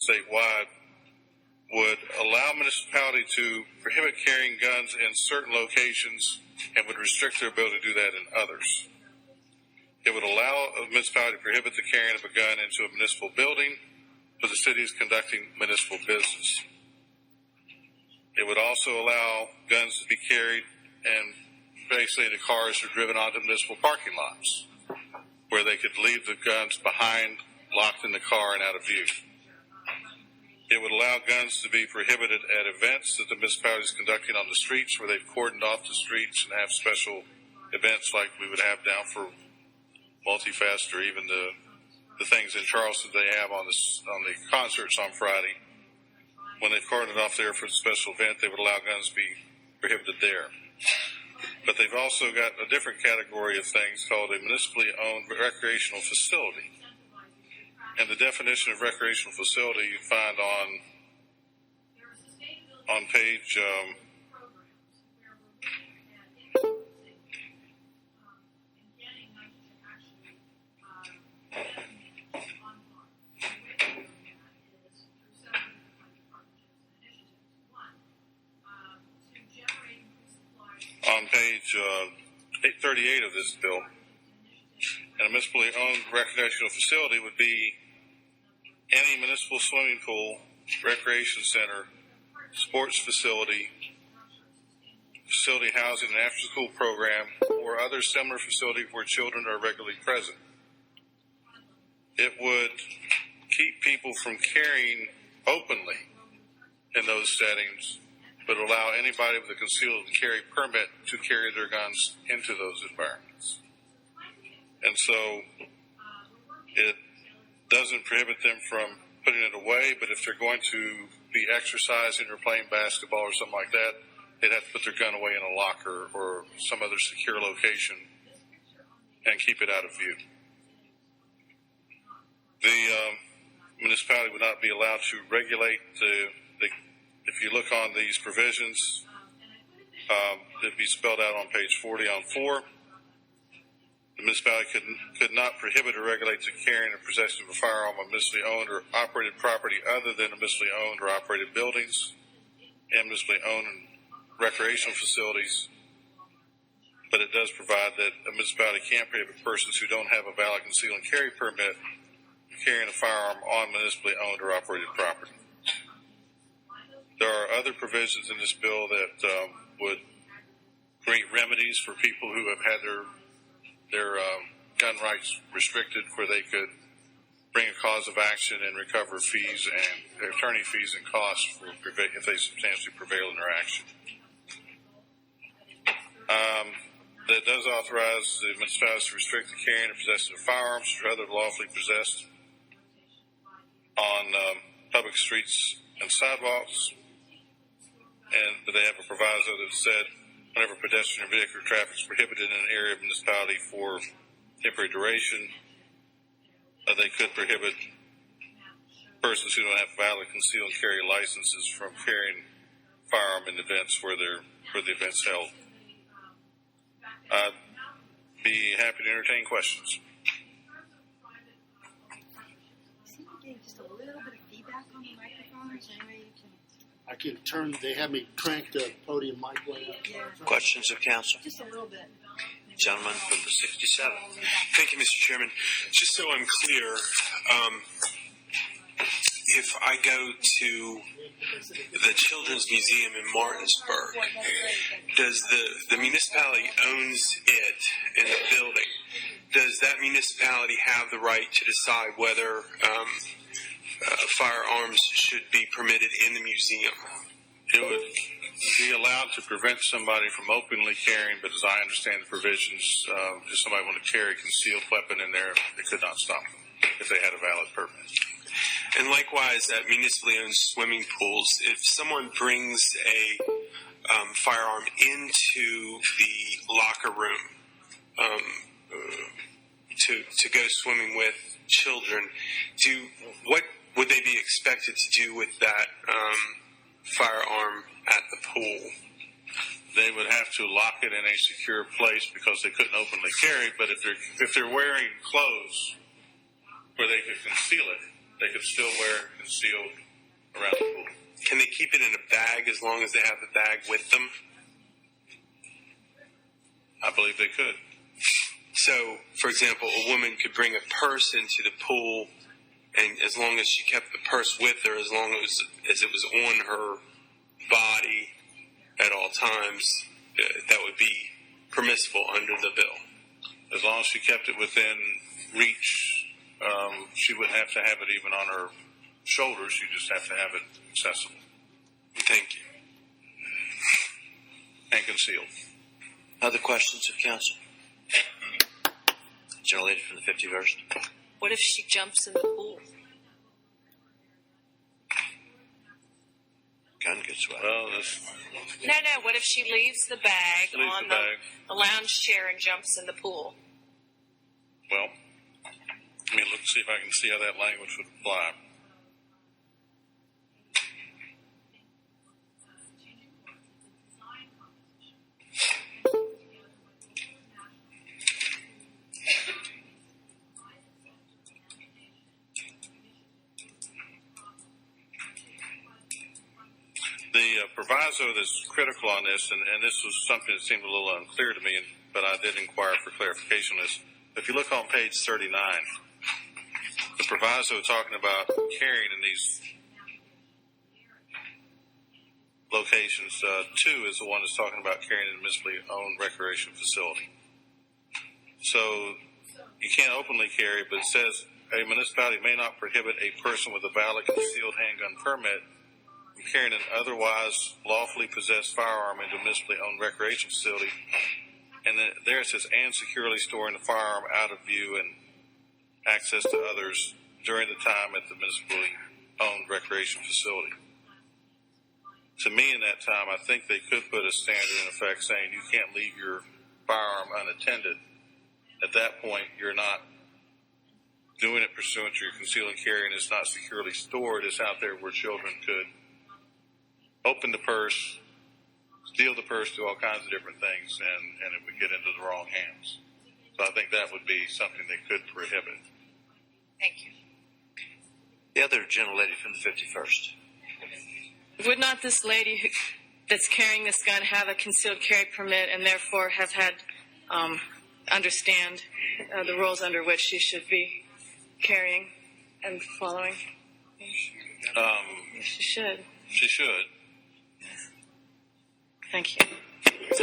statewide would allow municipality to prohibit carrying guns in certain locations and would restrict their ability to do that in others. It would allow a municipality to prohibit the carrying of a gun into a municipal building for the city is conducting municipal business. It would also allow guns to be carried and basically the cars are driven onto municipal parking lots where they could leave the guns behind, locked in the car and out of view. It would allow guns to be prohibited at events that the municipality is conducting on the streets where they've cordoned off the streets and have special events like we would have down for Multifest or even the things in Charleston they have on the concerts on Friday. When they've cordoned off there for the special event, they would allow guns to be prohibited there. But they've also got a different category of things called a municipally owned recreational facility. And the definition of recreational facility you find on page on page 838 of this bill. And a municipally owned recreational facility would be any municipal swimming pool, recreation center, sports facility housing an after-school program, or other similar facility where children are regularly present. It would keep people from carrying openly in those settings, but allow anybody with a concealed carry permit to carry their guns into those environments. And so it doesn't prohibit them from putting it away, but if they're going to be exercising or playing basketball or something like that, they'd have to put their gun away in a locker or some other secure location and keep it out of view. The municipality would not be allowed to regulate if you look on these provisions, it'd be spelled out on page 40 on 4. The municipality could not prohibit or regulate the carrying or possession of a firearm on municipally owned or operated property other than municipally owned or operated buildings and municipally owned and recreational facilities. But it does provide that a municipality can't prohibit persons who don't have a valid conceal and carry permit carrying a firearm on municipally owned or operated property. There are other provisions in this bill that would create remedies for people who have had their gun rights restricted, where they could bring a cause of action and recover fees and attorney fees and costs if they substantially prevail in their action. That does authorize the municipalities to restrict the carrying or possession of firearms or other lawfully possessed on public streets and sidewalks. But they have a proviso that said whenever pedestrian or vehicular traffic is prohibited in an area of municipality for temporary duration, they could prohibit persons who don't have valid conceal and carry licenses from carrying firearm in events where the event's held. I'd be happy to entertain questions. Just a little bit of feedback on the microphone. Is there any way you can? I can turn. They have me crank the podium mic way up. Yeah. Questions of council? Just a little bit. Gentleman from the 67. Thank you, Mr. Chairman. Just so I'm clear, if I go to the Children's Museum in Martinsburg, does the municipality owns it in the building? Does that municipality have the right to decide whether firearms should be permitted in the museum? It would be allowed to prevent somebody from openly carrying, but as I understand the provisions, if somebody wanted to carry a concealed weapon in there, it could not stop them if they had a valid permit. And likewise, at municipally owned swimming pools, if someone brings a firearm into the locker room to go swimming with children, what would they be expected to do with that firearm at the pool? They would have to lock it in a secure place because they couldn't openly carry. But if they're wearing clothes where they could conceal it, they could still wear concealed around the pool. Can they keep it in a bag as long as they have the bag with them? I believe they could. So, for example, a woman could bring a purse into the pool, and as long as she kept the purse with her, as long as it was on her body at all times, that would be permissible under the bill. As long as she kept it within reach, she wouldn't have to have it even on her shoulders. You just have to have it accessible. Thank you. And concealed. Other questions of counsel? General Lady from the 51st. What if she jumps in the pool? Gun gets wet. Well, No. What if she leaves the bag Leaves on the bag. the lounge chair and jumps in the pool? well, let me look, see if I can see how that language would apply. The proviso that's critical on this, and this was something that seemed a little unclear to me, but I did inquire for clarification on this. If you look on page 39, the proviso talking about carrying in these locations, 2 is the one that's talking about carrying in a municipally owned recreation facility. So you can't openly carry, but it says a municipality may not prohibit a person with a valid concealed handgun permit from carrying an otherwise lawfully possessed firearm into a municipally owned recreation facility. And then there it says, and securely storing the firearm out of view and access to others during the time at the municipally owned recreation facility. To me, in that time, I think they could put a standard in effect saying you can't leave your firearm unattended. At that point, you're not doing it pursuant to your conceal and carry, and it's not securely stored. It's out there where children could open the purse, steal the purse, do all kinds of different things, and it would get into the wrong hands. So I think that would be something they could prohibit. Thank you. The other General Lady from the 51st. Would not this lady that's carrying this gun have a concealed carry permit and therefore have had understand the rules under which she should be carrying and following? She should. She should. Thank you.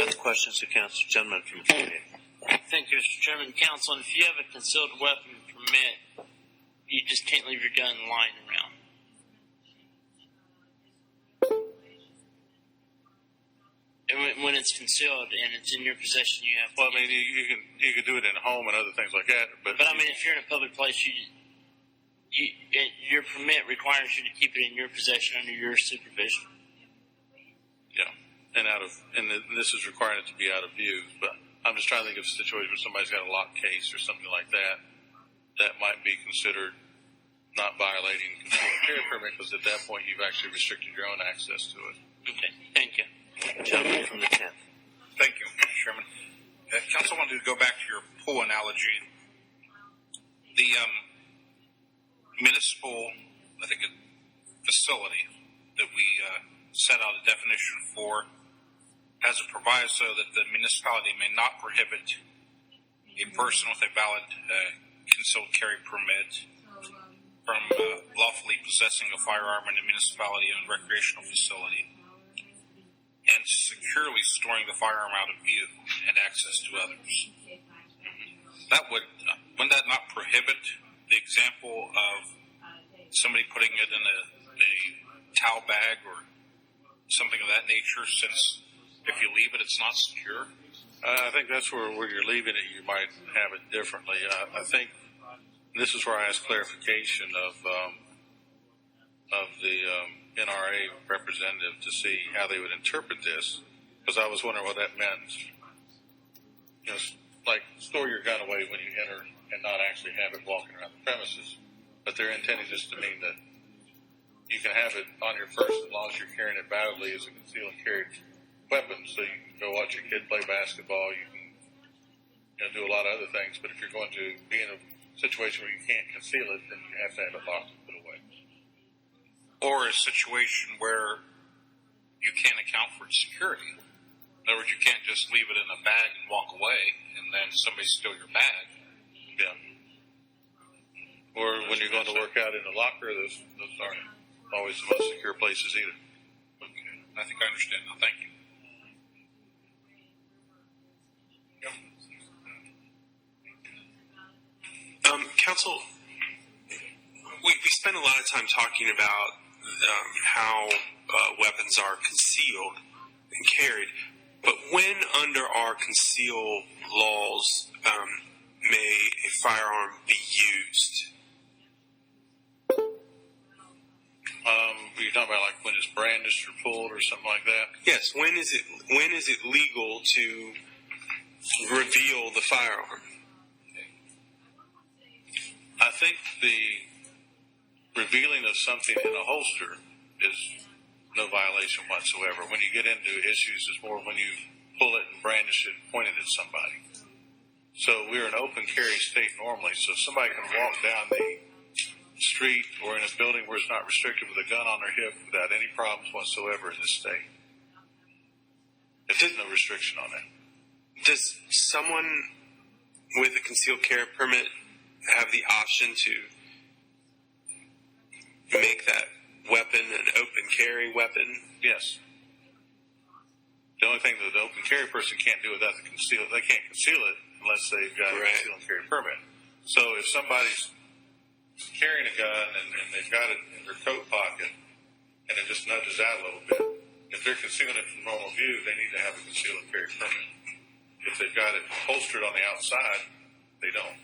Other questions of counsel? Gentleman from the 48th. Thank you, Mr. Chairman. Counsel, and if you have a concealed weapon permit, you just can't leave your gun lying around. And when it's concealed and it's in your possession, you have to. Well, I mean, you can do it in a home and other things like that, but I mean, if you're in a public place, your permit requires you to keep it in your possession under your supervision. yeah, and this is requiring it to be out of view. But I'm just trying to think of a situation where somebody's got a locked case or something like that. That might be considered not violating the concealed carry permit because at that point you've actually restricted your own access to it. Okay, thank you. Gentleman from the 10th. Thank you, Mr. Chairman. Council wanted to go back to your pool analogy. The municipal, I think, facility that we set out a definition for has a proviso that the municipality may not prohibit a person with a valid concealed carry permit from lawfully possessing a firearm in a municipality-owned recreational facility and securely storing the firearm out of view and access to others. That wouldn't that not prohibit the example of somebody putting it in a towel bag or something of that nature, since if you leave it, it's not secure? I think that's where you're leaving it. You might have it differently. I think this is where I asked clarification of the NRA representative to see how they would interpret this, because I was wondering what that meant. You know, like store your gun away when you enter and not actually have it walking around the premises, but they're intending this to mean that you can have it on your purse as long as you're carrying it validly as a concealed and carried weapon. So you can go watch your kid play basketball. You can do a lot of other things. But if you're going to be in a situation where you can't conceal it, then you have to have it locked and put away. or a situation where you can't account for its security. In other words, you can't just leave it in a bag and walk away, and then somebody steal your bag. Yeah. Or when you're going to work out in a locker, those aren't always the most secure places either. Okay, I think I understand now. Thank you. Counsel, we spend a lot of time talking about how weapons are concealed and carried, but when under our conceal laws may a firearm be used? You're talking about like when it's brandished or pulled or something like that? Yes. When is it legal to reveal the firearm? I think the revealing of something in a holster is no violation whatsoever. When you get into issues, it's more when you pull it and brandish it and point it at somebody. So we're an open carry state normally, so somebody can walk down the street or in a building where it's not restricted with a gun on their hip without any problems whatsoever in this state. There's no restriction on that. Does someone with a concealed carry permit have the option to make that weapon an open carry weapon? Yes. The only thing that the open carry person can't do without the conceal, they can't conceal it unless they've got a concealed carry permit. So if somebody's carrying a gun and they've got it in their coat pocket and it just nudges out a little bit, if they're concealing it from normal view, they need to have a concealed carry permit. If they've got it holstered on the outside, they don't.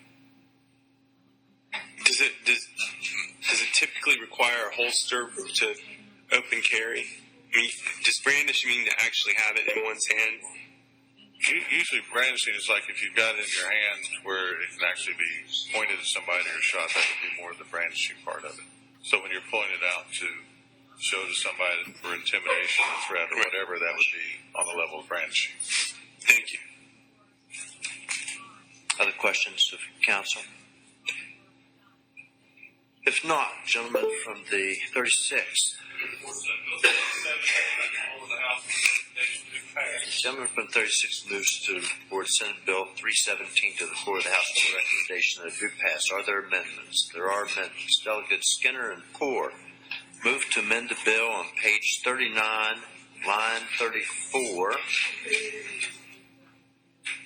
Does it typically require a holster to open carry? I mean, does brandishing mean to actually have it in one's hand? Usually brandishing is like if you've got it in your hand where it can actually be pointed at somebody or shot, that would be more the brandishing part of it. So when you're pulling it out to show to somebody for intimidation or threat or whatever, that would be on the level of brandishing. Thank you. Other questions of counsel? If not, gentlemen from the 36th. Gentleman from 36 moves to Board Senate Bill 317 to the floor of the House for recommendation that it be passed. Are there amendments? There are amendments. Delegates Skinner and Poore move to amend the bill on page 39, line 34,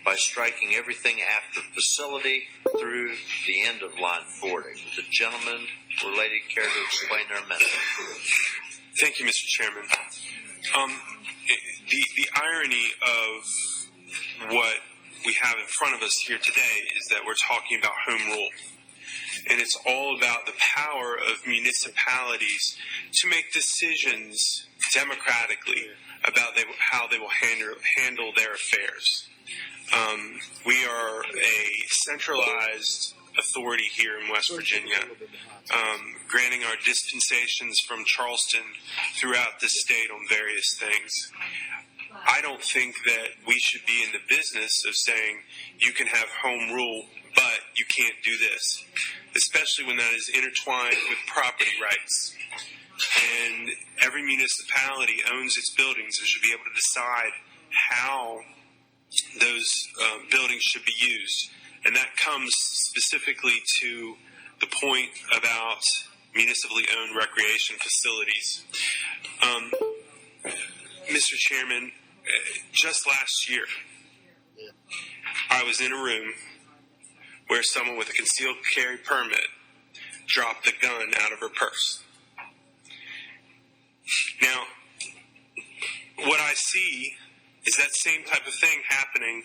by striking everything after facility through the end of line 40. Would the gentleman or lady care to explain their amendment? Thank you, Mr. Chairman. The irony of what we have in front of us here today is that we're talking about home rule. And it's all about the power of municipalities to make decisions democratically about how they will handle their affairs. We are a centralized authority here in West Virginia, granting our dispensations from Charleston throughout the state on various things. I don't think that we should be in the business of saying you can have home rule, but you can't do this, especially when that is intertwined with property rights. And every municipality owns its buildings and should be able to decide how those buildings should be used. And that comes specifically to the point about municipally owned recreation facilities. Mr. Chairman, just last year, I was in a room where someone with a concealed carry permit dropped a gun out of her purse. Now, what I see is that same type of thing happening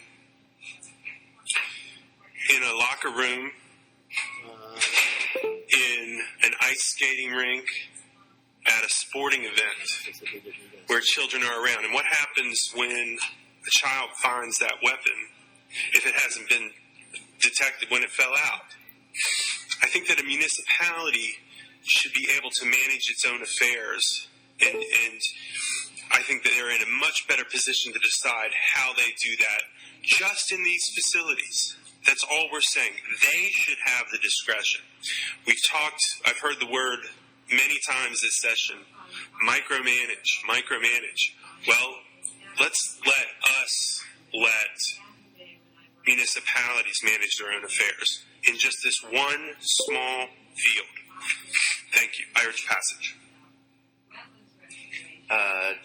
in a locker room, in an ice skating rink, at a sporting event where children are around. And what happens when a child finds that weapon if it hasn't been detected when it fell out? I think that a municipality should be able to manage its own affairs, and I think that they're in a much better position to decide how they do that just in these facilities. That's all we're saying. They should have the discretion. I've heard the word many times this session, micromanage. Well, let's let municipalities manage their own affairs in just this one small field. Thank you. I urge passage.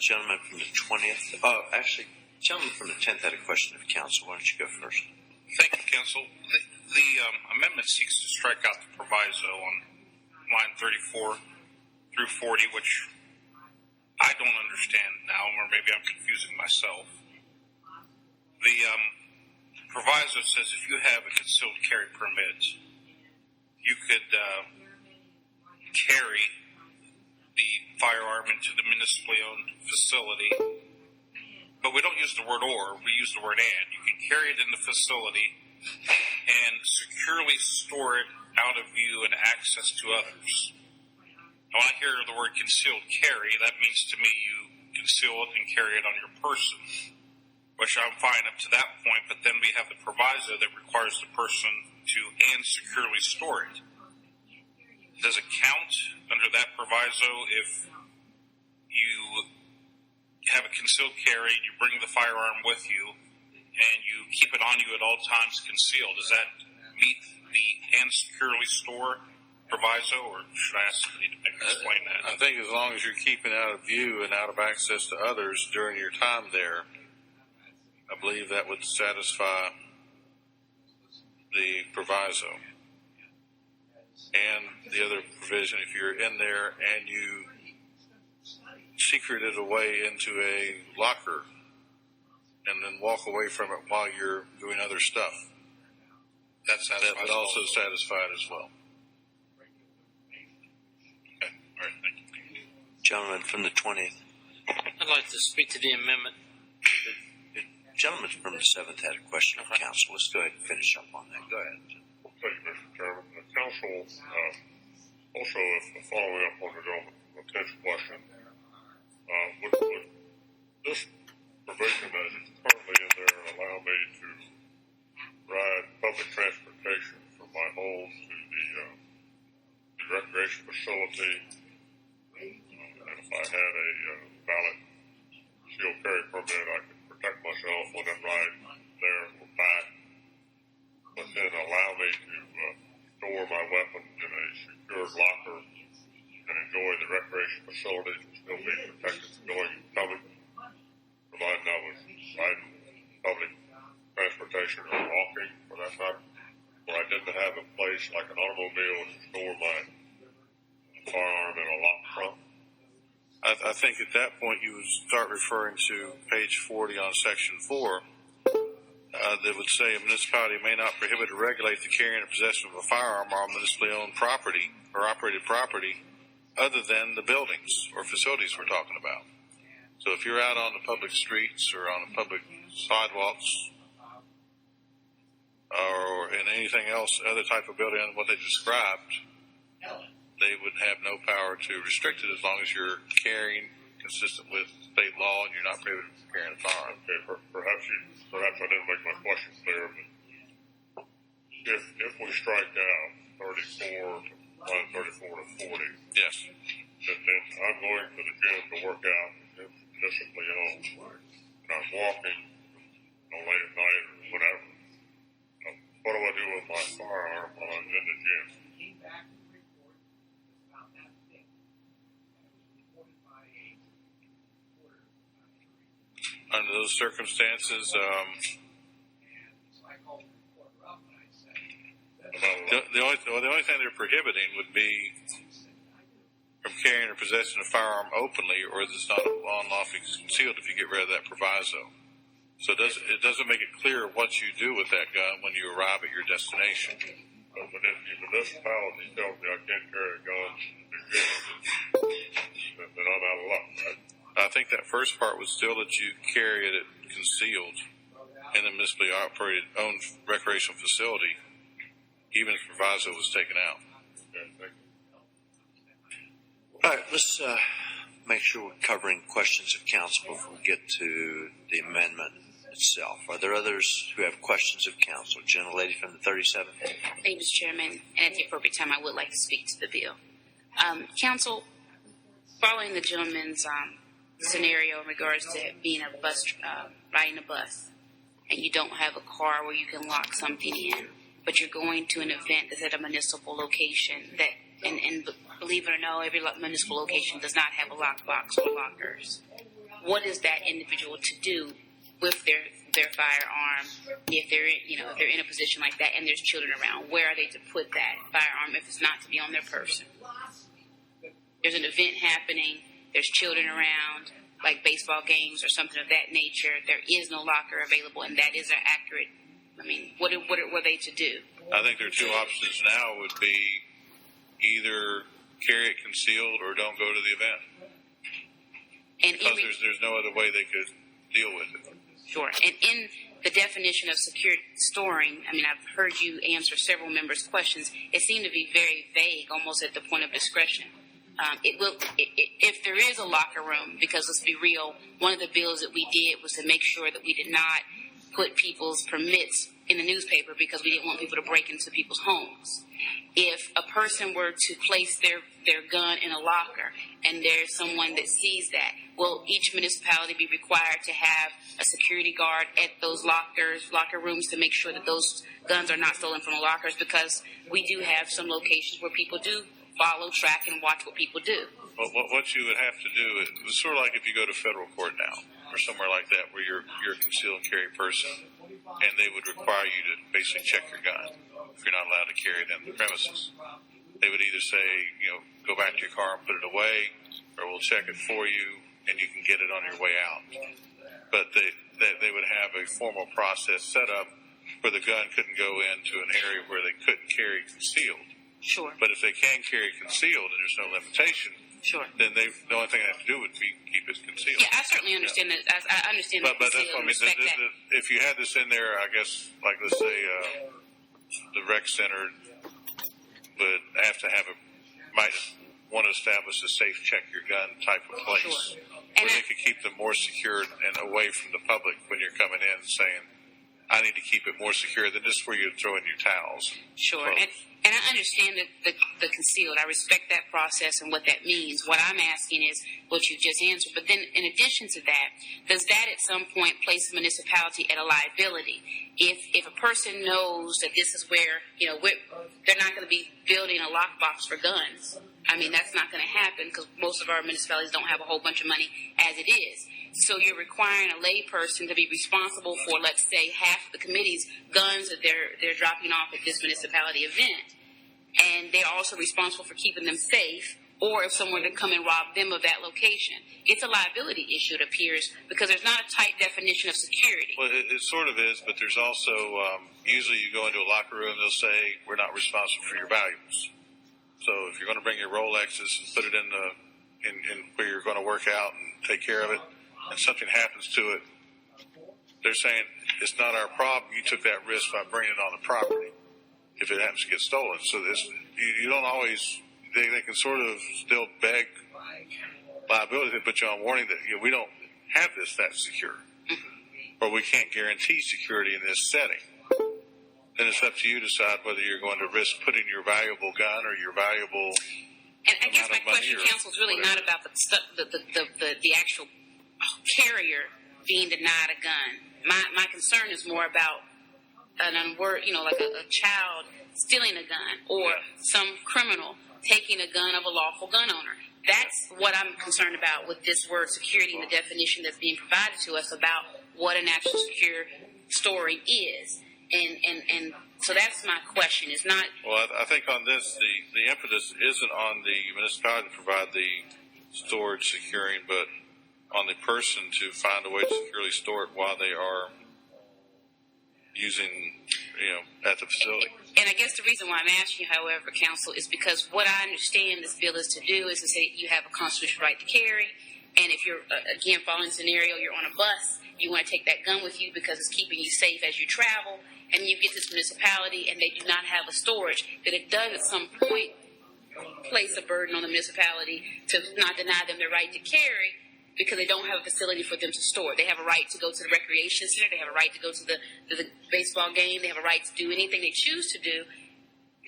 Gentleman from the 20th. Actually, gentleman from the 10th had a question of council. Why don't you go first? Thank you, Council. The amendment seeks to strike out the proviso on line 34 through 40, which I don't understand now, or maybe I'm confusing myself. The proviso says if you have a concealed carry permit, you could carry the firearm into the municipally owned facility. But we don't use the word or, we use the word and. You can carry it in the facility and securely store it out of view and access to others. Now, when I hear the word concealed carry, that means to me you conceal it and carry it on your person, which I'm fine up to that point, but then we have the proviso that requires the person to and securely store it. Does it count under that proviso if you have a concealed carry, you bring the firearm with you, and you keep it on you at all times concealed? Does that meet the and securely store proviso, or should I ask somebody to explain that? I think as long as you're keeping out of view and out of access to others during your time there, I believe that would satisfy the proviso. And the other provision, if you're in there and you secret it away into a locker and then walk away from it while you're doing other stuff, that would also satisfy it as well. Okay. All right, thank you. Gentleman from the 20th. I'd like to speak to the amendment. The gentleman from the 7th had a question of council. Let's go ahead and finish up on that. Go ahead. Thank you, Mr. Chairman. The council, also, following up on the gentleman's 10th question, would this provision as it's currently in there allow me to ride public transportation from my home to the recreation facility? And if I had a valid concealed carry permit, I could protect myself when I'm riding there or back, but then allow me to store my weapon in a secured locker and enjoy the recreation facilities and still be protected from going and coming, provided I was riding public transportation or walking, for that matter, where I didn't have a place like an automobile to store my firearm in a locked trunk. I think at that point you would start referring to page 40 on section 4. That would say a municipality may not prohibit or regulate the carrying or possession of a firearm on municipally owned property or operated property other than the buildings or facilities we're talking about. So if you're out on the public streets or on the public sidewalks or in anything else, other type of building than what they described, they would have no power to restrict it as long as you're carrying consistent with state law and you're not prohibited from carrying a firearm. Okay, perhaps I didn't make my question clear, but if we strike out 34 to 40, yes, then I'm going to the gym to work out, municipally owned, and I'm walking late at night or whatever. What do I do with my firearm while I'm in the gym? Under those circumstances, the only thing they're prohibiting would be from carrying or possessing a firearm openly, or it's not unlawfully concealed if you get rid of that proviso. So it doesn't make it clear what you do with that gun when you arrive at your destination. But if the municipality tells me I can't carry a gun, then I'm out of luck, right? I think that first part would still let you carry it concealed in a municipally operated, owned recreational facility, even if proviso was taken out. Okay, thank you. All right, let's make sure we're covering questions of council before we get to the amendment itself. Are there others who have questions of council? Gentlelady from the 37th. Thank you, Mr. Chairman. And at the appropriate time, I would like to speak to the bill. Council, following the gentleman's scenario in regards to being a bus, riding a bus, and you don't have a car where you can lock something in, but you're going to an event that's at a municipal location that, and believe it or no, every municipal location does not have a lockbox or lockers. What is that individual to do with their firearm if they're in a position like that and there's children around? Where are they to put that firearm if it's not to be on their person? There's an event happening, there's children around, like baseball games or something of that nature. There is no locker available, and that is an accurate. I mean, what are they to do? I think their two options now would be either carry it concealed or don't go to the event. And because there's no other way they could deal with it. Sure. And in the definition of secure storing, I mean, I've heard you answer several members' questions. It seemed to be very vague, almost at the point of discretion. If there is a locker room, because let's be real, one of the bills that we did was to make sure that we did not put people's permits in the newspaper because we didn't want people to break into people's homes. If a person were to place their gun in a locker and there's someone that sees that, will each municipality be required to have a security guard at those locker rooms to make sure that those guns are not stolen from the lockers? Because we do have some locations where people do follow, track, and watch what people do. Well, what you would have to do is it's sort of like if you go to federal court now or somewhere like that where you're a concealed carry person, and they would require you to basically check your gun if you're not allowed to carry it in the premises. They would either say, go back to your car and put it away, or we'll check it for you and you can get it on your way out. But they would have a formal process set up where the gun couldn't go into an area where they couldn't carry concealed. Sure. But if they can carry concealed and there's no limitation, sure, then the only thing they have to do would be keep it concealed. Yeah, I certainly understand that. I understand that. But that's what I mean. If you had this in there, I guess, like let's say the rec center would have to might want to establish a safe check your gun type of place, sure, where they could keep them more secure and away from the public when you're coming in saying, I need to keep it more secure than just where you're throwing your towels. Sure. And I understand the concealed. I respect that process and what that means. What I'm asking is what you just answered. But then in addition to that, does that at some point place the municipality at a liability? If a person knows that this is where, they're not going to be building a lockbox for guns. I mean, that's not going to happen because most of our municipalities don't have a whole bunch of money as it is. So you're requiring a lay person to be responsible for, let's say, half of the committee's guns that they're dropping off at this municipality event. And they're also responsible for keeping them safe, or if someone to come and rob them of that location. It's a liability issue, it appears, because there's not a tight definition of security. Well, it sort of is, but there's also, usually you go into a locker room, they'll say, we're not responsible for your valuables. So if you're going to bring your Rolexes and put it in where you're going to work out and take care of it, and something happens to it, they're saying it's not our problem. You took that risk by bringing it on the property if it happens to get stolen. So you don't always, they can sort of still beg liability to put you on warning that we don't have this that secure, or we can't guarantee security in this setting. Then it's up to you to decide whether you're going to risk putting your valuable gun or your valuable. And I guess my question, counsel, is really not about the actual carrier being denied a gun. My concern is more about like a child stealing a gun or some criminal taking a gun of a lawful gun owner. That's what I'm concerned about with this word security and the definition that's being provided to us about what an actual secure storing is. And so that's my question. It's not. Well, I think on this, the impetus isn't on the municipality to provide the storage securing, but on the person to find a way to securely store it while they are using, at the facility. And I guess the reason why I'm asking you, however, counsel, is because what I understand this bill is to do is to say you have a constitutional right to carry, and if you're, again, following the scenario, you're on a bus, you want to take that gun with you because it's keeping you safe as you travel, and you get this municipality and they do not have a storage, that it does at some point place a burden on the municipality to not deny them their right to carry, because they don't have a facility for them to store. They have a right to go to the recreation center. They have a right to go to the baseball game. They have a right to do anything they choose to do,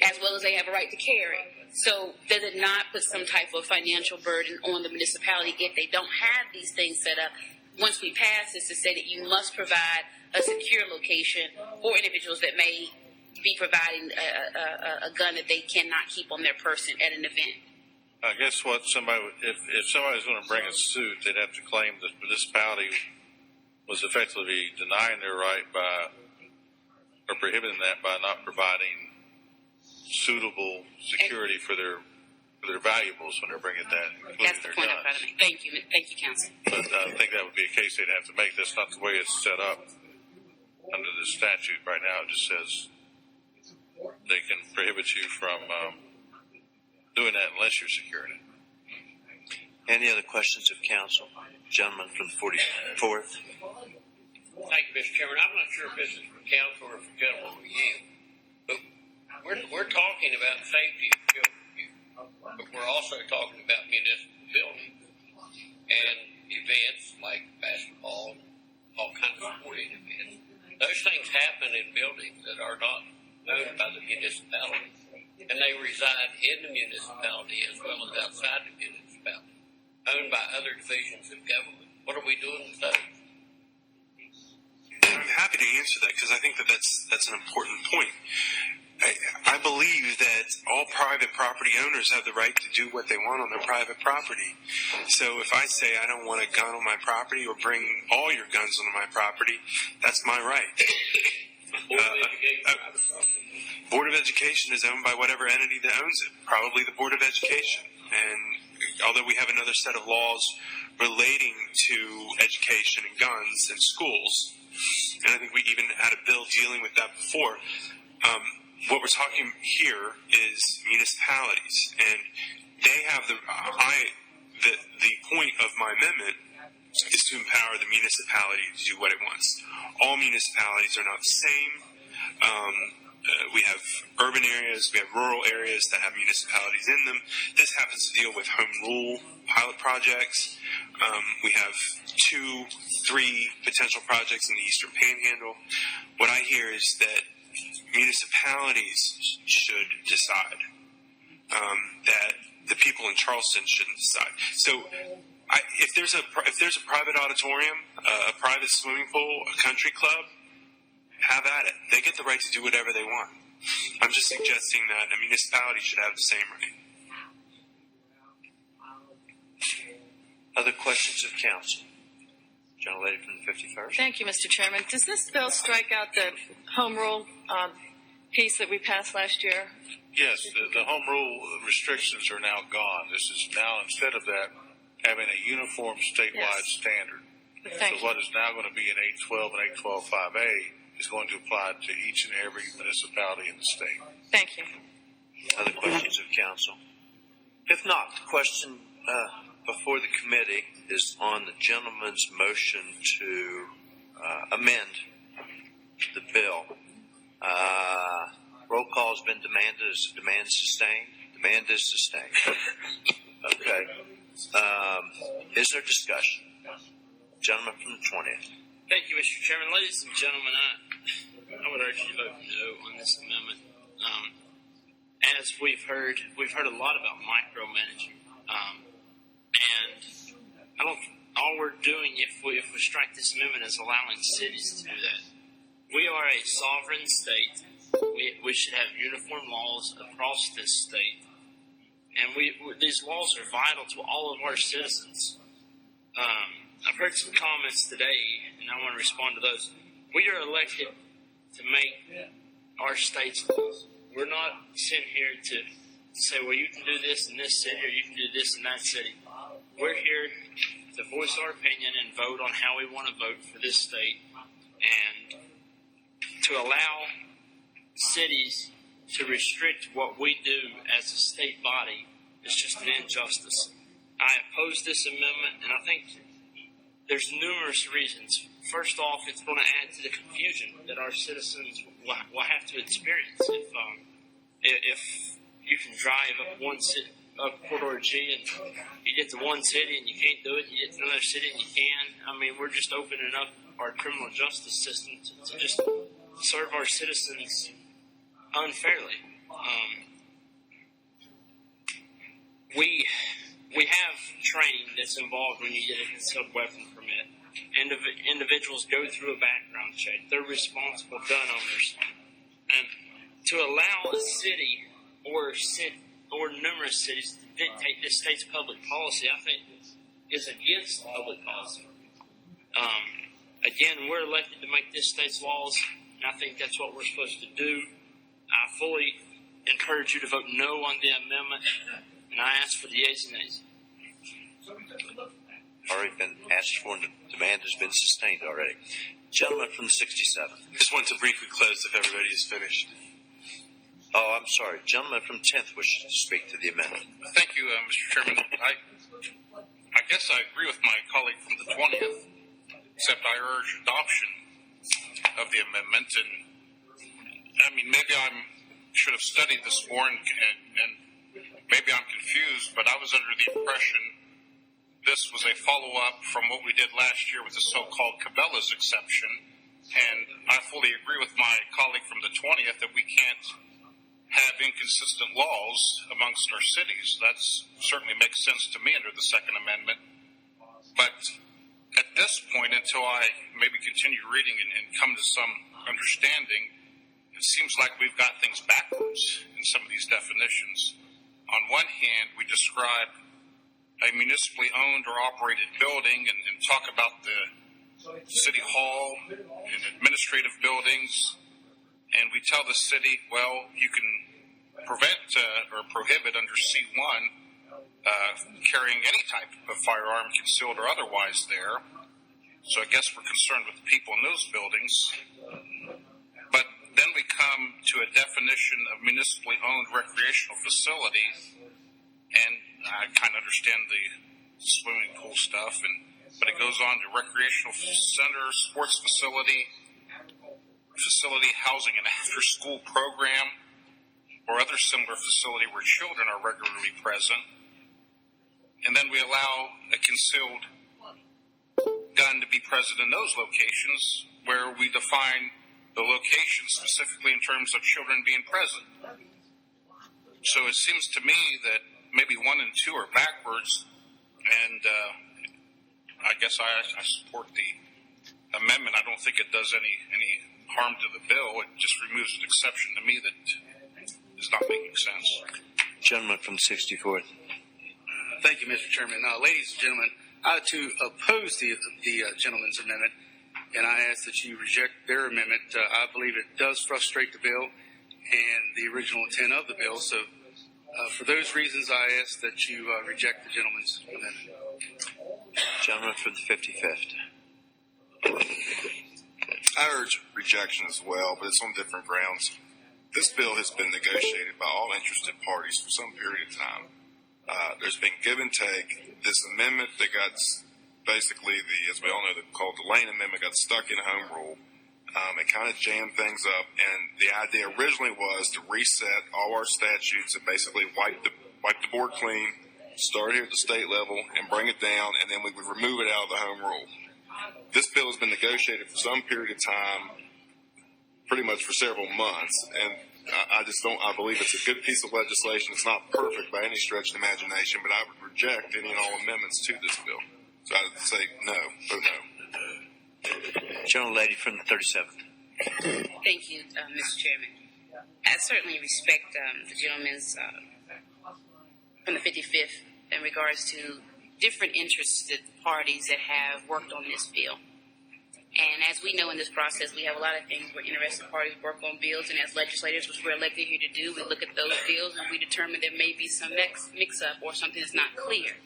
as well as they have a right to carry. So does it not put some type of financial burden on the municipality if they don't have these things set up? Once we pass this to say that you must provide a secure location for individuals that may be providing a gun that they cannot keep on their person at an event. I guess what somebody would, if somebody was going to bring a suit, they'd have to claim that the municipality was effectively denying their right by, or prohibiting that by not providing suitable security for their valuables when they're bringing that, including That's the their point I'm trying guns. to make. Thank you, Council. But I think that would be a case they'd have to make. That's not the way it's set up under the statute right now. It just says they can prohibit you from doing that unless you're securing it. Any other questions of council? Gentleman from the 44th. Thank you, Mr. Chairman. I'm not sure if this is for council or for gentlemen or you, but we're talking about safety of children here, but we're also talking about municipal buildings and events like basketball, all kinds of sporting events. Those things happen in buildings that are not owned by the municipality, and they reside in the municipality as well as outside the municipality, owned by other divisions of government. What are we doing with those? I'm happy to answer that because I think that's an important point. I believe that all private property owners have the right to do what they want on their private property. So if I say I don't want a gun on my property or bring all your guns onto my property, that's my right. Board of Education is owned by whatever entity that owns it, probably the Board of Education. And although we have another set of laws relating to education and guns in schools, and I think we even had a bill dealing with that before, what we're talking here is municipalities, and they have the point of my amendment is to empower the municipality to do what it wants. All municipalities are not the same. We have urban areas, we have rural areas that have municipalities in them. This happens to deal with home rule pilot projects. We have 2, 3 potential projects in the Eastern Panhandle. What I hear is that municipalities should decide, that the people in Charleston shouldn't decide. So if there's a private auditorium, a private swimming pool, a country club, have at it. They get the right to do whatever they want. I'm just suggesting that a municipality should have the same right. Other questions of council? Gentlelady from the 51st. Thank you, Mr. Chairman. Does this bill strike out the home rule piece that we passed last year? Yes, the home rule restrictions are now gone. This is now, instead of that, having a uniform statewide standard. Thank so what is now going to be in 812 and 812.5a is going to apply to each and every municipality in the state. Thank you. Other questions of council? If not, the question before the committee is on the gentleman's motion to amend the bill. Roll call has been demanded. Is the demand sustained? Demand is sustained. Okay. Is there discussion? Gentleman from the 20th. Thank you, Mr. Chairman. Ladies and gentlemen, I would urge you to vote no on this amendment. As we've heard a lot about micromanaging, and all we're doing if we strike this amendment is allowing cities to do that. We are a sovereign state. We should have uniform laws across this state, and these laws are vital to all of our citizens. I've heard some comments today, and I want to respond to those. We are elected to make our state's laws. We're not sent here to say, well, you can do this in this city, or you can do this in that city. We're here to voice our opinion and vote on how we want to vote for this state, and to allow cities to restrict what we do as a state body is just an injustice. I oppose this amendment, and I think there's numerous reasons. First off, it's going to add to the confusion that our citizens will have to experience. If you can drive up Corridor G and you get to one city and you can't do it, you get to another city and you can. I mean, we're just opening up our criminal justice system to just serve our citizens unfairly. we have training that's involved when you get a concealed weapon permit. Individuals go through a background check. They're responsible gun owners. And to allow a city or numerous cities to dictate this state's public policy, I think, is against public policy. Again, we're elected to make this state's laws, and I think that's what we're supposed to do. I fully encourage you to vote no on the amendment, and I ask for the yeas and nays. Already been asked for, and the demand has been sustained already. Gentleman from the 67th. Just want to briefly close if everybody is finished. Oh, I'm sorry. Gentleman from 10th wishes to speak to the amendment. Thank you, Mr. Chairman. I guess I agree with my colleague from the 20th, except I urge adoption of the amendment. And I mean, maybe I should have studied this more, and maybe I'm confused, but I was under the impression this was a follow-up from what we did last year with the so-called Cabela's exception. And I fully agree with my colleague from the 20th that we can't have inconsistent laws amongst our cities. That certainly makes sense to me under the Second Amendment. But at this point, until I maybe continue reading and come to some understanding, it seems like we've got things backwards in some of these definitions. On one hand, we describe a municipally owned or operated building and talk about the city hall and administrative buildings, and we tell the city, well, you can prevent or prohibit under C1 carrying any type of firearm, concealed or otherwise there. So I guess we're concerned with the people in those buildings. But then we come to a definition of municipally owned recreational facility, and I kind of understand the swimming pool stuff, but it goes on to recreational center, sports facility housing an after-school program, or other similar facility where children are regularly present. And then we allow a concealed gun to be present in those locations where we define the location specifically in terms of children being present. So it seems to me that maybe 1 and 2 are backwards, and I guess I support the amendment. I don't think it does any harm to the bill. It just removes an exception to me that is not making sense. Gentleman from 64th. Thank you, Mr. Chairman. Ladies and gentlemen, I too oppose the gentleman's amendment, and I ask that you reject their amendment. I believe it does frustrate the bill and the original intent of the bill. So for those reasons, I ask that you reject the gentleman's amendment. Gentleman from the 55th. I urge rejection as well, but it's on different grounds. This bill has been negotiated by all interested parties for some period of time. There's been give and take. This amendment that got basically as we all know, called the Lane Amendment, got stuck in home rule. It kind of jammed things up, and the idea originally was to reset all our statutes and basically wipe the board clean, start here at the state level, and bring it down, and then we would remove it out of the home rule. This bill has been negotiated for some period of time, pretty much for several months, and I believe it's a good piece of legislation. It's not perfect by any stretch of the imagination, but I would reject any and all amendments to this bill. So I would say no, vote no. Gentle lady from the 37th. Thank you, Mr. Chairman. I certainly respect the gentleman's from the 55th in regards to different interested parties that have worked on this bill. And as we know in this process, we have a lot of things where interested parties work on bills, and as legislators, which we're elected here to do, we look at those bills and we determine there may be some mix-up or something that's not clear.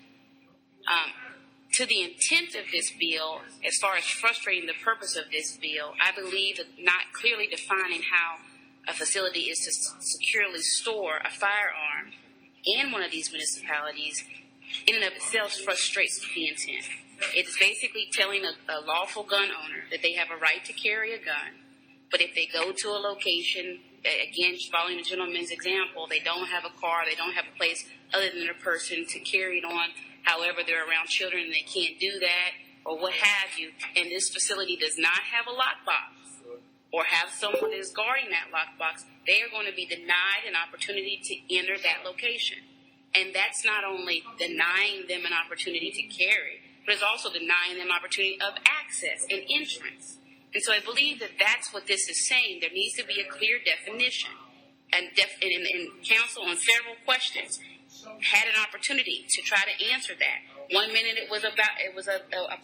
To the intent of this bill, as far as frustrating the purpose of this bill, I believe that not clearly defining how a facility is to securely store a firearm in one of these municipalities in and of itself frustrates the intent. It's basically telling a lawful gun owner that they have a right to carry a gun, but if they go to a location, again, following the gentleman's example, they don't have a car, they don't have a place other than a person to carry it on. However, they're around children and they can't do that, or what have you, and this facility does not have a lockbox or have someone that is guarding that lockbox, they are going to be denied an opportunity to enter that location. And that's not only denying them an opportunity to carry, but it's also denying them opportunity of access and entrance. And so I believe that that's what this is saying. There needs to be a clear definition. And counsel on several questions had an opportunity to try to answer that. 1 minute it was a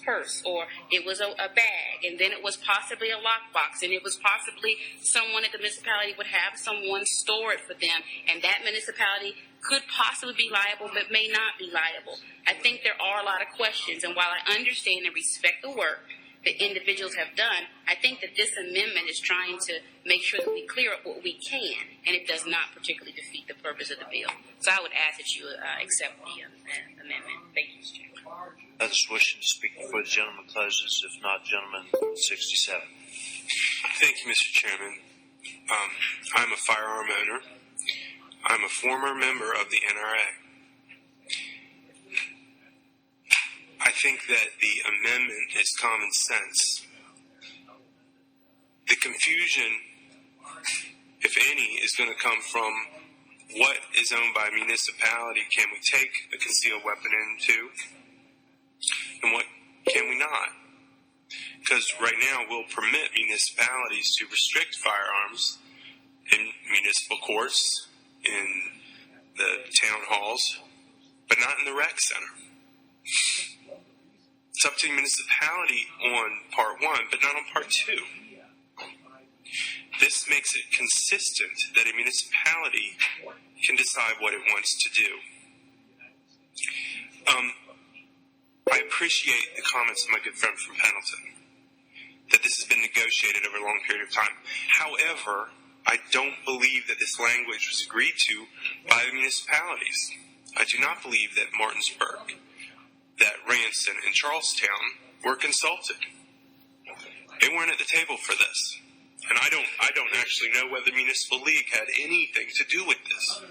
purse, or it was a bag, and then it was possibly a lockbox, and it was possibly someone at the municipality would have someone store it for them, and that municipality could possibly be liable but may not be liable. I think there are a lot of questions, and while I understand and respect the work that individuals have done, I think that this amendment is trying to make sure that we clear up what we can, and it does not particularly defeat the purpose of the bill. So I would ask that you accept the amendment. Thank you, Mr. Chairman. Others wishing to speak before the gentleman closes? If not, gentleman 67. Thank you, Mr. Chairman. I'm a firearm owner. I'm a former member of the NRA. I think that the amendment is common sense. The confusion, if any, is going to come from what is owned by a municipality. Can we take a concealed weapon into? And what can we not? Because right now we'll permit municipalities to restrict firearms in municipal courts, in the town halls, but not in the rec center. It's up to the municipality on part one, but not on part two. This makes it consistent that a municipality can decide what it wants to do. I appreciate the comments of my good friend from Pendleton, that this has been negotiated over a long period of time. However, I don't believe that this language was agreed to by the municipalities. I do not believe that Martinsburg, that Ranson, and Charlestown were consulted. They weren't at the table for this. And I don't actually know whether the Municipal League had anything to do with this.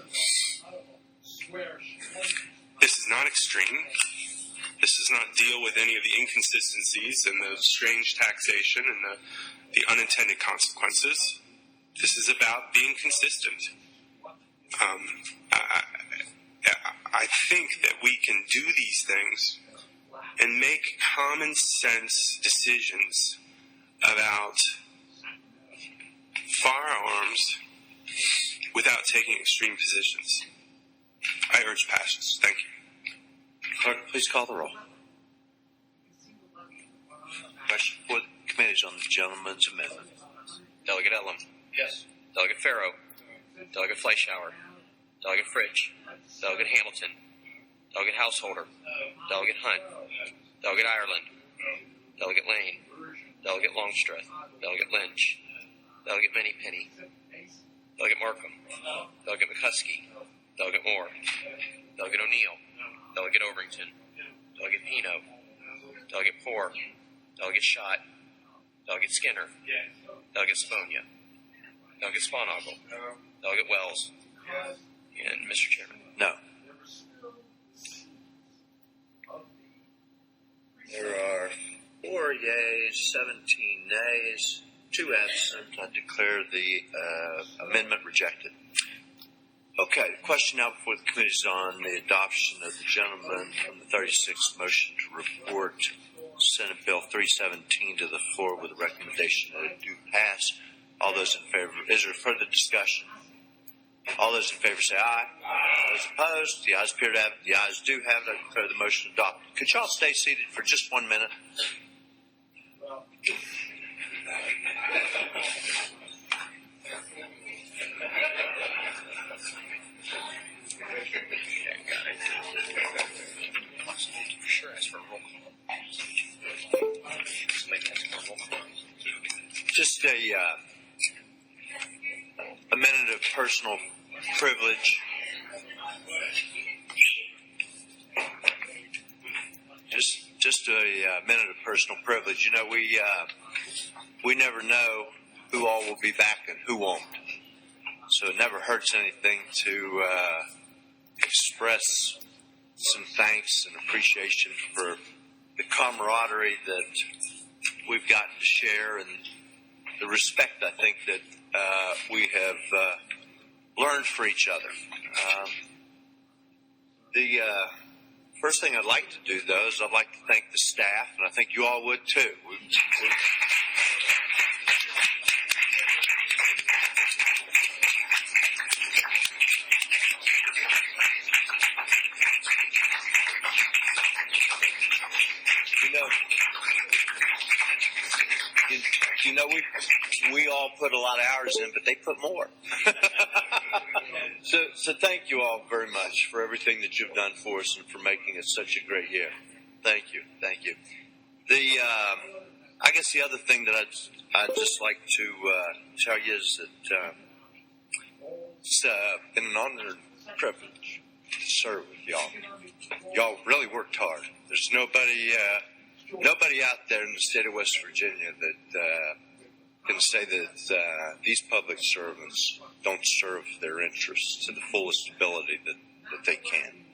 This is not extreme. This does not deal with any of the inconsistencies and the strange taxation and the unintended consequences. This is about being consistent. I think that we can do these things and make common sense decisions about firearms without taking extreme positions. I urge passage. Thank you. Clerk, please call the roll. Question for the committees on the gentleman's amendment. Delegate Elam. Yes. Delegate Farrow. Delegate Fleischauer. Delegate Fritsch. Delegate Hamilton. Delegate Householder. Delegate Hunt. Delegate Ireland. Delegate Lane. Delegate Longstreth. Delegate Lynch. Delegate Penny. Delegate Markham. Delegate McCuskey. Delegate Moore. Delegate O'Neill. Delegate Overington. Delegate Pino. Delegate Poore. Delegate Schott. Delegate Skinner. Delegate Sponia. Delegate Sponagle. Delegate Wells. And Mr. Chairman. No. There are 4 yeas, 17 nays, 2 absent. I declare the amendment rejected. Okay, the question now before the committee is on the adoption of the gentleman from the 36th motion to report Senate Bill 317 to the floor with a recommendation that it do pass. All those in favor, is there further discussion? All those in favor say aye. Aye. Those opposed, the ayes appear to have it. The ayes do have it. I declare the motion adopted. Could y'all stay seated for just 1 minute? Just a minute of personal privilege. Just a minute of personal privilege. You know, we never know who all will be back and who won't. So it never hurts anything to express some thanks and appreciation for the camaraderie that we've gotten to share and the respect, I think, that we have learned for each other. The first thing I'd like to do, though, is I'd like to thank the staff, and I think you all would too. We all put a lot of hours in, but they put more. So thank you all very much for everything that you've done for us and for making it such a great year. Thank you. I guess the other thing that I'd just like to tell you is that it's been an honor and privilege to serve with y'all. Y'all really worked hard. There's nobody out there in the state of West Virginia that can say that these public servants don't serve their interests to the fullest ability that they can.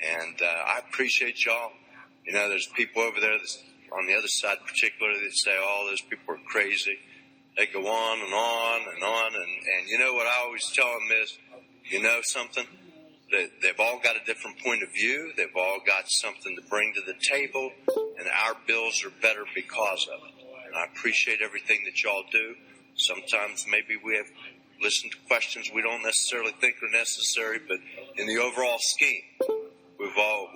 And I appreciate y'all. There's people over there that's on the other side particularly that say, oh, those people are crazy. They go on and on and on. And you know what I always tell them is, you know something? They've all got a different point of view. They've all got something to bring to the table. And our bills are better because of it. And I appreciate everything that y'all do. Sometimes maybe we have listened to questions we don't necessarily think are necessary, but in the overall scheme, we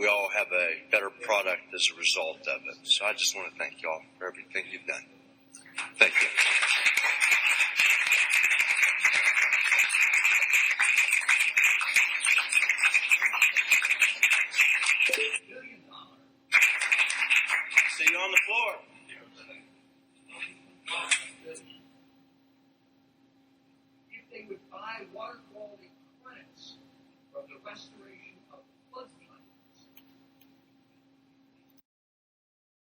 all have a better product as a result of it. So I just want to thank y'all for everything you've done. Thank you. See you on the floor. If they would buy water quality credits from the restoration